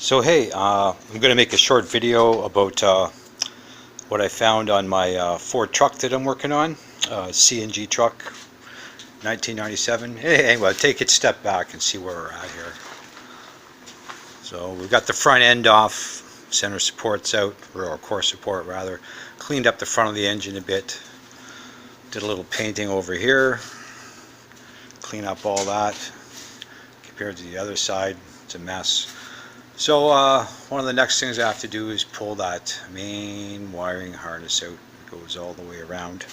So hey, I'm going to make a short video about what I found on my Ford truck that I'm working on, CNG truck, 1997. Hey, anyway, take it step back and see where we're at here. So we've got the front end off, center supports out, or core support rather, cleaned up the front of the engine a bit, did a little painting over here, clean up all that. Compared to the other side, it's a mess. So one of the next things I have to do is pull that main wiring harness out. It goes all the way around.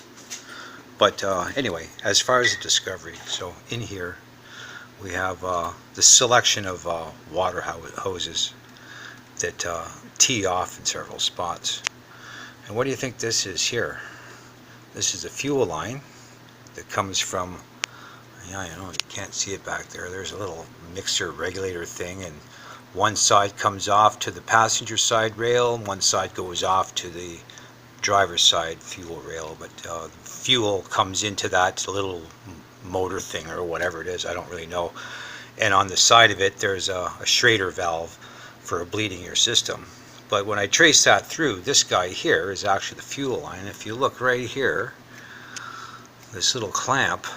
But anyway, as far as the discovery, so in here we have the selection of water hoses that tee off in several spots. And what do you think this is here? This is a fuel line that comes from, yeah, you know, you can't see it back there. There's a little mixer regulator thing, and one side comes off to the passenger side rail, and one side goes off to the driver's side fuel rail. But the fuel comes into that little motor thing or whatever it is, I don't really know. And on the side of it, there's a Schrader valve for bleeding your system. But when I trace that through, this guy here is actually the fuel line. If you look right here, this little clamp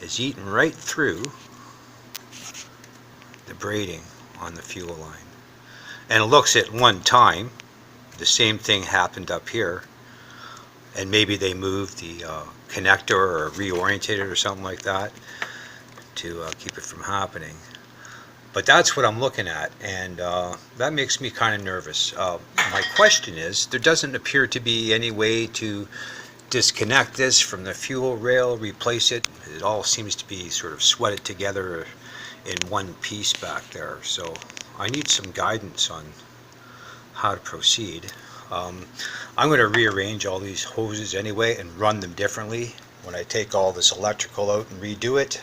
is eaten right through the braiding on the fuel line. And it looks at one time the same thing happened up here, and maybe they moved the connector or reoriented it or something like that to keep it from happening. But that's what I'm looking at, and that makes me kind of nervous. My question is, there doesn't appear to be any way to disconnect this from the fuel rail, replace it. It all seems to be sort of sweated together in one piece back there. So I need some guidance on how to proceed. I'm going to rearrange all these hoses anyway and run them differently when I take all this electrical out and redo it.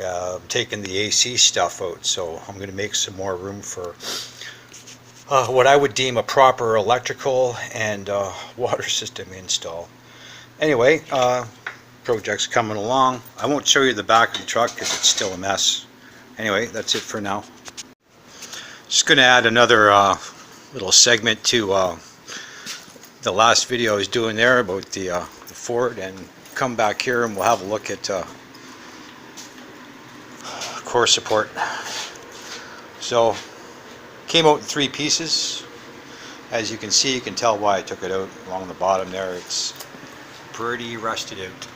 I'm taking the AC stuff out, so I'm going to make some more room for what I would deem a proper electrical and water system install. Anyway, project's coming along. I won't show you the back of the truck because it's still a mess. Anyway, that's it for now. Just going to add another little segment to the last video I was doing there about the Ford, and come back here and we'll have a look at core support. So, came out in 3 pieces. As you can see, you can tell why I took it out along the bottom there. It's pretty rusted out.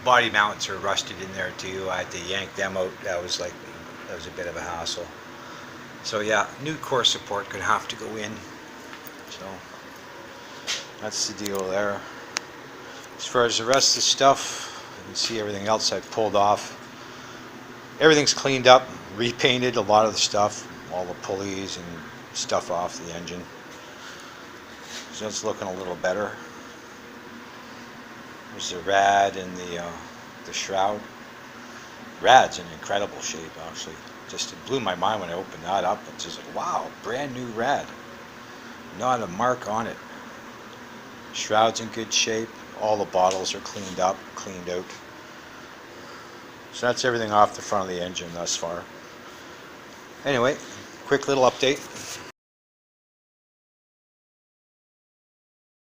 Body mounts are rusted in there too. I had to yank them out. That was a bit of a hassle. So yeah, new core support gonna have to go in. So that's the deal there. As far as the rest of the stuff, you can see everything else I've pulled off. Everything's cleaned up, repainted a lot of the stuff, all the pulleys and stuff off the engine. So it's looking a little better. There's the rad and the shroud. Rad's in incredible shape, actually. Just it blew my mind when I opened that up. It's just like, wow, brand new rad. Not a mark on it. Shroud's in good shape. All the bottles are cleaned up, cleaned out. So that's everything off the front of the engine thus far. Anyway, quick little update.